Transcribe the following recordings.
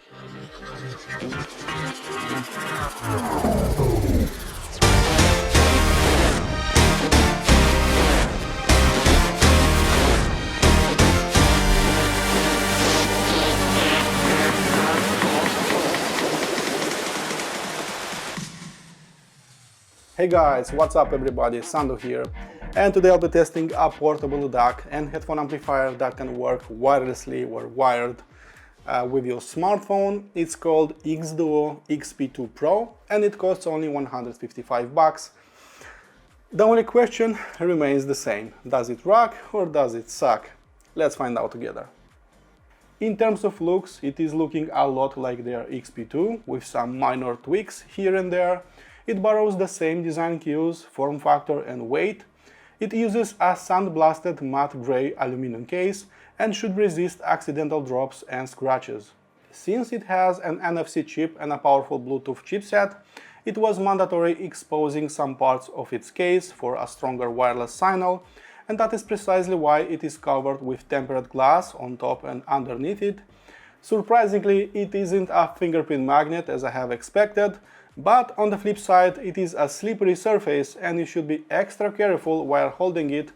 Hey guys, what's up everybody, Sando here, and today I'll be testing a portable DAC and headphone amplifier that can work wirelessly or wired with your smartphone. It's called xDuoo XP2 Pro and it costs only 155 bucks. The only question remains the same: does it rock or does it suck? Let's find out together. In terms of looks, it is looking a lot like their XP2 with some minor tweaks here and there. It borrows the same design cues, form factor and weight. It uses a sandblasted matte grey aluminum case and should resist accidental drops and scratches. Since it has an NFC chip and a powerful Bluetooth chipset, it was mandatory exposing some parts of its case for a stronger wireless signal, and that is precisely why it is covered with tempered glass on top and underneath it. Surprisingly, it isn't a fingerprint magnet as I have expected, but on the flip side, it is a slippery surface and you should be extra careful while holding it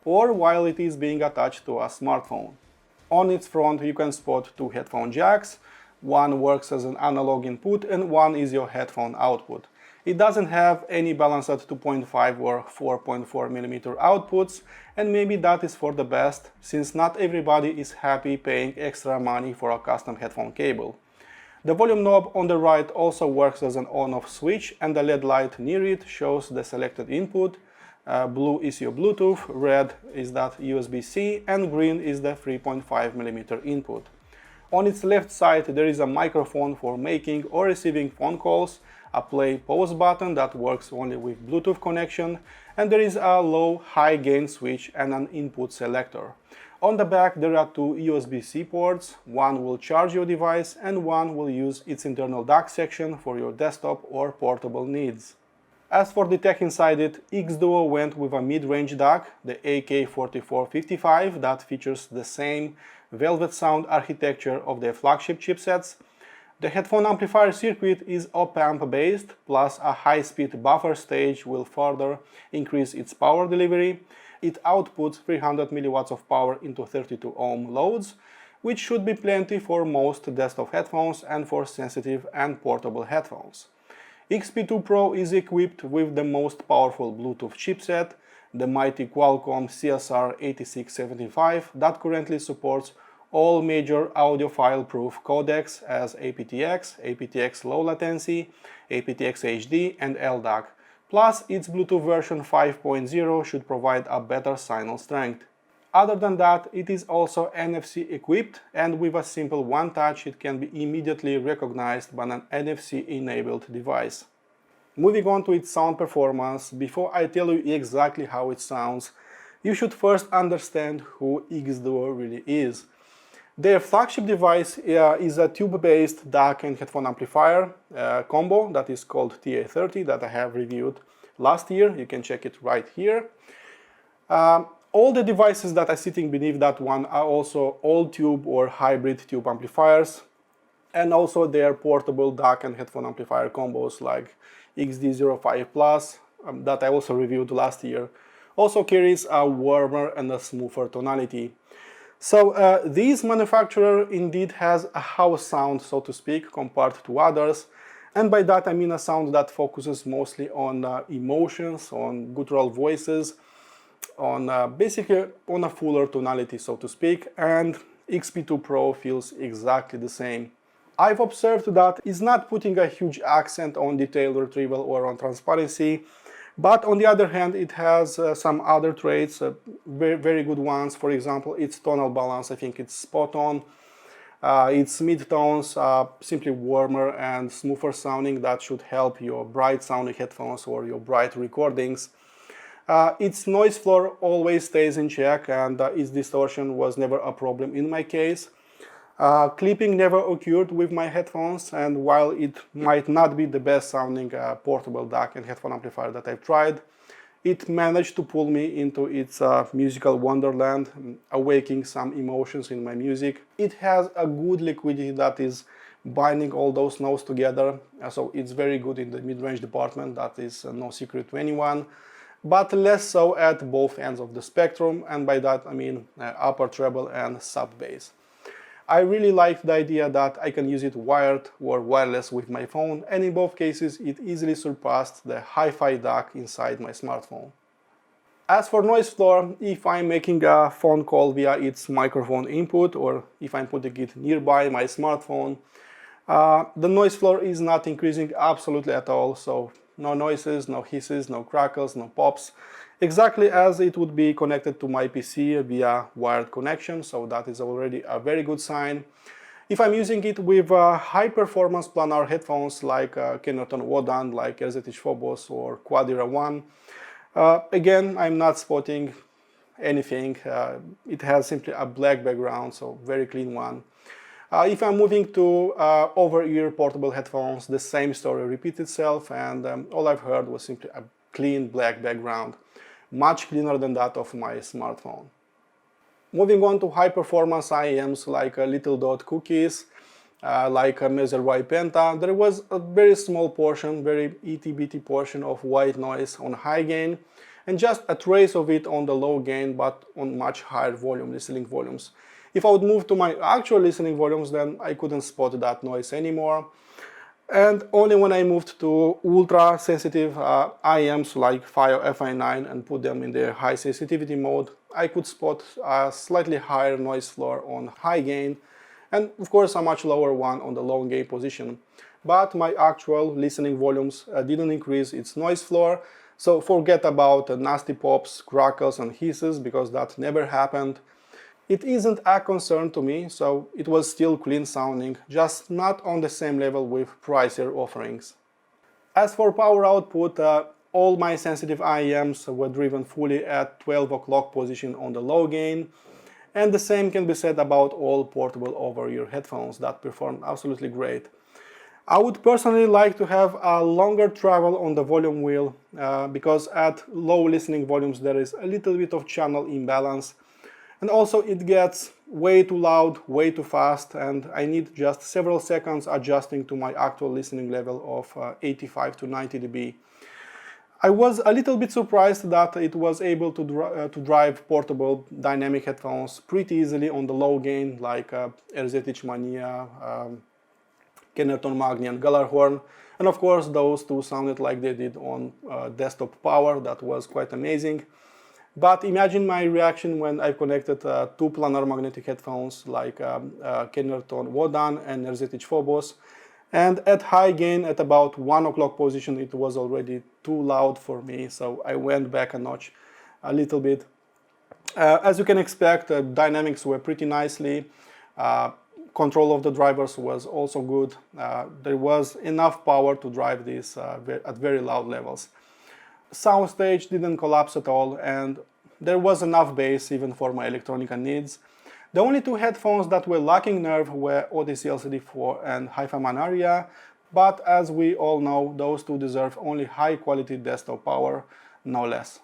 or while it is being attached to a smartphone. On its front you can spot two headphone jacks. One works as an analog input and one is your headphone output. It doesn't have any balanced 2.5 or 4.4mm outputs, and maybe that is for the best, since not everybody is happy paying extra money for a custom headphone cable. The volume knob on the right also works as an on-off switch, and the LED light near it shows the selected input. Blue is your Bluetooth, red is that USB-C, and green is the 3.5mm input. On its left side there is a microphone for making or receiving phone calls, a play-pause button that works only with Bluetooth connection, and there is a low-high gain switch and an input selector. On the back there are two USB-C ports. One will charge your device and one will use its internal DAC section for your desktop or portable needs. As for the tech inside it, xDuoo went with a mid-range DAC, the AK4455, that features the same velvet sound architecture of their flagship chipsets. The headphone amplifier circuit is op-amp based, plus a high-speed buffer stage will further increase its power delivery. It outputs 300 mW of power into 32 ohm loads, which should be plenty for most desktop headphones and for sensitive and portable headphones. XP2 Pro is equipped with the most powerful Bluetooth chipset, the mighty Qualcomm CSR8675, that currently supports all major audiophile-proof codecs as aptX, aptX low latency, aptX HD and LDAC. Plus, its Bluetooth version 5.0 should provide a better signal strength. Other than that, it is also NFC equipped, and with a simple one touch it can be immediately recognized by an NFC enabled device. Moving on to its sound performance, before I tell you exactly how it sounds, you should first understand who xDuoo really is. Their flagship device is a tube-based DAC and headphone amplifier combo that is called TA30, that I have reviewed last year. You can check it right here. All the devices that are sitting beneath that one are also all tube or hybrid tube amplifiers, and also their portable DAC and headphone amplifier combos like XD05 Plus that I also reviewed last year also carries a warmer and a smoother tonality. So this manufacturer indeed has a house sound, so to speak, compared to others, and by that I mean a sound that focuses mostly on emotions, on guttural voices, on basically on a fuller tonality, so to speak, and XP2 Pro feels exactly the same. I've observed that it's not putting a huge accent on detail, retrieval or on transparency, but on the other hand it has some other traits, very good ones. For example, its tonal balance, I think it's spot on. Its mid-tones are simply warmer and smoother sounding. That should help your bright sounding headphones or your bright recordings. Its noise floor always stays in check, and its distortion was never a problem in my case. Clipping never occurred with my headphones, and while it might not be the best sounding portable DAC and headphone amplifier that I've tried, it managed to pull me into its musical wonderland, awaking some emotions in my music. It has a good liquidity that is binding all those notes together, so it's very good in the mid-range department, that is no secret to anyone, but less so at both ends of the spectrum, and by that I mean upper treble and sub bass. I really like the idea that I can use it wired or wireless with my phone, and in both cases it easily surpassed the hi-fi DAC inside my smartphone. As for noise floor, if I'm making a phone call via its microphone input, or if I'm putting it nearby my smartphone, the noise floor is not increasing absolutely at all, so no noises, no hisses, no crackles, no pops, exactly as it would be connected to my PC via wired connection, so that is already a very good sign. If I'm using it with high-performance planar headphones like Kenerton Wodan, like RZH Phobos or Quadira 1, again, I'm not spotting anything. It has simply a black background, so very clean one. If I'm moving to over-ear portable headphones, the same story repeats itself, and all I've heard was simply a clean black background, much cleaner than that of my smartphone. Moving on to high-performance IEMs like Little Dot Cookies, like Measure Y Penta, there was a very small portion, very itty-bitty portion of white noise on high gain, and just a trace of it on the low gain, but on much higher volume, listening volumes. If I would move to my actual listening volumes, then I couldn't spot that noise anymore. And only when I moved to ultra sensitive IEMs like FiiO Fi9 and put them in the high sensitivity mode, I could spot a slightly higher noise floor on high gain, and of course a much lower one on the low gain position. But my actual listening volumes didn't increase its noise floor, so forget about nasty pops, crackles and hisses, because that never happened. It isn't a concern to me, so it was still clean sounding, just not on the same level with pricier offerings. As for power output, all my sensitive IEMs were driven fully at 12 o'clock position on the low gain, and the same can be said about all portable over-ear headphones that performed absolutely great. I would personally like to have a longer travel on the volume wheel, because at low listening volumes there is a little bit of channel imbalance, and also it gets way too loud, way too fast, and I need just several seconds adjusting to my actual listening level of 85 to 90 dB. I was a little bit surprised that it was able to drive portable dynamic headphones pretty easily on the low gain, like RZH Mania, Kenerton Magni and Galarhorn, and of course those two sounded like they did on desktop power. That was quite amazing. But imagine my reaction when I connected two planar-magnetic headphones like Kenerton Wodan and RZH Phobos, and at high gain at about 1 o'clock position it was already too loud for me, so I went back a notch a little bit. As you can expect, dynamics were pretty nicely, control of the drivers was also good, there was enough power to drive this at very loud levels. Soundstage didn't collapse at all, and there was enough bass even for my electronica needs. The only two headphones that were lacking nerve were Odyssey LCD4 and Hi-Fi Man Aria, but as we all know, those two deserve only high quality desktop power, no less.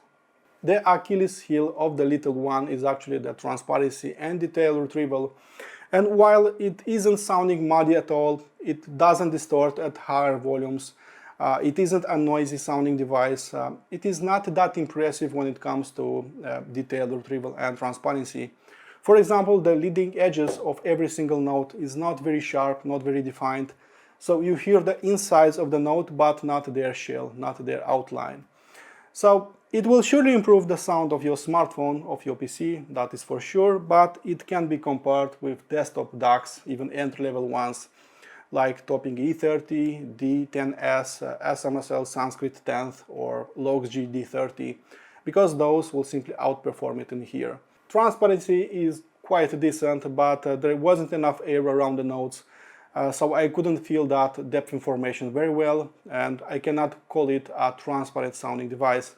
The Achilles heel of the little one is actually the transparency and detail retrieval, and while it isn't sounding muddy at all, it doesn't distort at higher volumes. It isn't a noisy sounding device. It is not that impressive when it comes to detail retrieval and transparency. For example, the leading edges of every single note is not very sharp, not very defined, so you hear the insides of the note but not their shell, not their outline. So it will surely improve the sound of your smartphone, of your PC, that is for sure, but it can be compared with desktop DACs, even entry-level ones, like Topping E30, D10S, SMSL Sanskrit 10th, or Logsg D30, because those will simply outperform it in here. Transparency is quite decent, but there wasn't enough air around the notes, so I couldn't feel that depth information very well, and I cannot call it a transparent sounding device.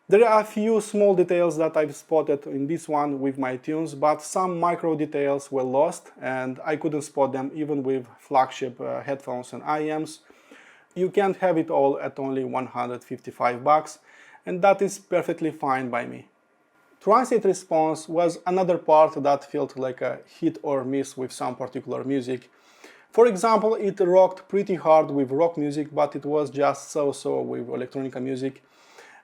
There are a few small details that I've spotted in this one with my tunes, but some micro details were lost and I couldn't spot them even with flagship headphones and IEMs. You can't have it all at only $155, and that is perfectly fine by me. Transient Response was another part that felt like a hit or miss with some particular music. For example, it rocked pretty hard with rock music, but it was just so-so with electronica music.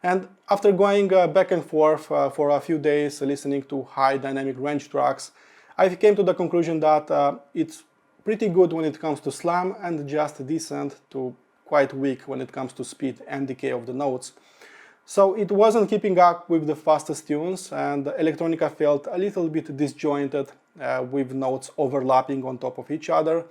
And after going back and forth for a few days listening to high dynamic range tracks, I came to the conclusion that it's pretty good when it comes to slam and just decent to quite weak when it comes to speed and decay of the notes. So it wasn't keeping up with the fastest tunes, and the electronica felt a little bit disjointed with notes overlapping on top of each other.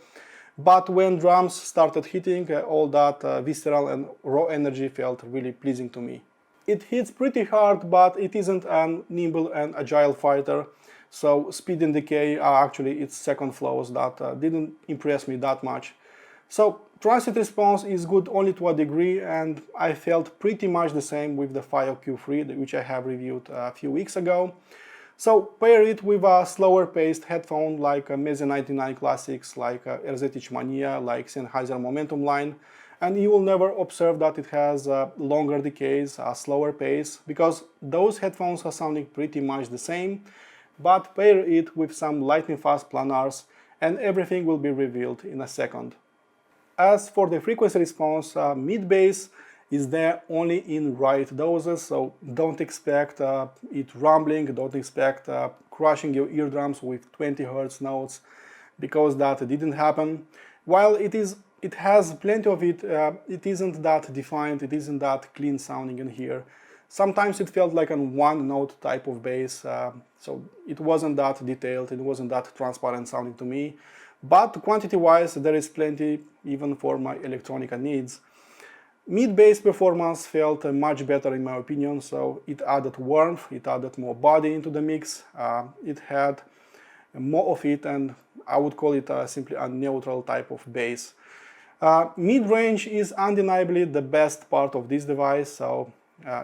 But when drums started hitting, all that visceral and raw energy felt really pleasing to me. It hits pretty hard, but it isn't a nimble and agile fighter, so speed and decay are actually its second flaws that didn't impress me that much. So Transient Response is good only to a degree, and I felt pretty much the same with the FiiO Q3, which I have reviewed a few weeks ago. So pair it with a slower paced headphone like Meze 99 classics, like RZH Mania, like Sennheiser Momentum line, and you will never observe that it has longer decays, a slower pace, because those headphones are sounding pretty much the same, but pair it with some lightning fast planars and everything will be revealed in a second. As for the frequency response, mid-bass is there only in right doses, so don't expect it rumbling, don't expect crushing your eardrums with 20 Hz notes, because that didn't happen. While it has plenty of it, it isn't that defined, it isn't that clean sounding in here. Sometimes it felt like a one-note type of bass, so it wasn't that detailed, it wasn't that transparent sounding to me. But quantity-wise, there is plenty even for my electronica needs. Mid-bass performance felt much better in my opinion, so it added warmth, it added more body into the mix, it had more of it, and I would call it simply a neutral type of bass. Mid-range is undeniably the best part of this device, so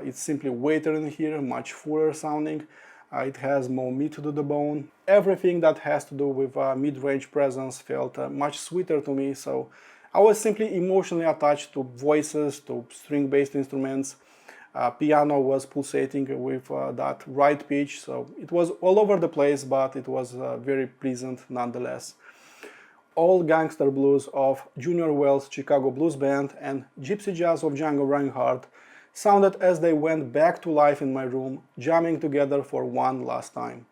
it's simply weightier in here, much fuller sounding, it has more meat to the bone. Everything that has to do with mid-range presence felt much sweeter to me, so I was simply emotionally attached to voices, to string-based instruments. Piano was pulsating with that right pitch, so it was all over the place, but it was very pleasant nonetheless. All Gangster Blues of Junior Wells' Chicago Blues Band and Gypsy Jazz of Django Reinhardt sounded as they went back to life in my room, jamming together for one last time.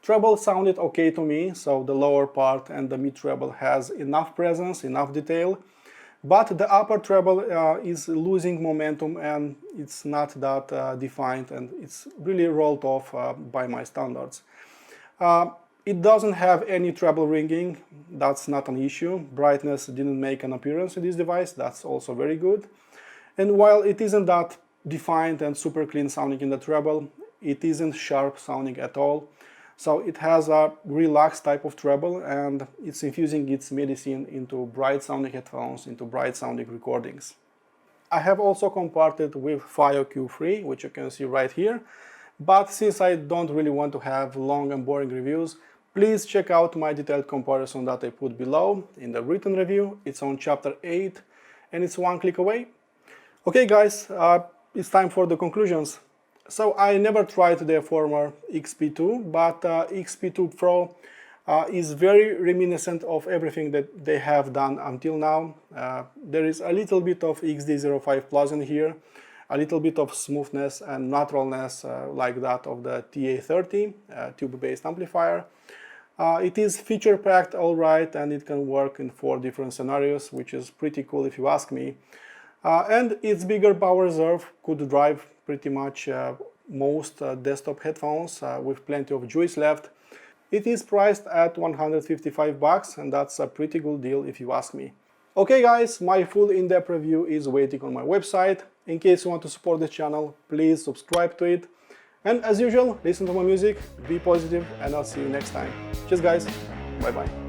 Treble sounded okay to me, so the lower part and the mid-treble has enough presence, enough detail, but the upper treble is losing momentum and it's not that defined, and it's really rolled off by my standards. It doesn't have any treble ringing, that's not an issue. Brightness didn't make an appearance in this device, that's also very good. And while it isn't that defined and super clean sounding in the treble, it isn't sharp sounding at all. So it has a relaxed type of treble, and it's infusing its medicine into bright sounding headphones, into bright sounding recordings. I have also compared it with FiiO Q3, which you can see right here, but since I don't really want to have long and boring reviews, please check out my detailed comparison that I put below in the written review. It's on chapter 8 and it's one click away. Okay guys, it's time for the conclusions. So I never tried the former XP2, but XP2 Pro is very reminiscent of everything that they have done until now. There is a little bit of XD05 Plus in here, a little bit of smoothness and naturalness like that of the TA30 tube-based amplifier. It is feature-packed alright, and it can work in 4 different scenarios, which is pretty cool if you ask me. And its bigger power reserve could drive pretty much most desktop headphones with plenty of juice left. It is priced at $155, and that's a pretty good deal if you ask me. Okay guys, my full in-depth review is waiting on my website. In case you want to support this channel, please subscribe to it. And as usual, listen to my music, be positive, and I'll see you next time. Cheers guys, bye bye.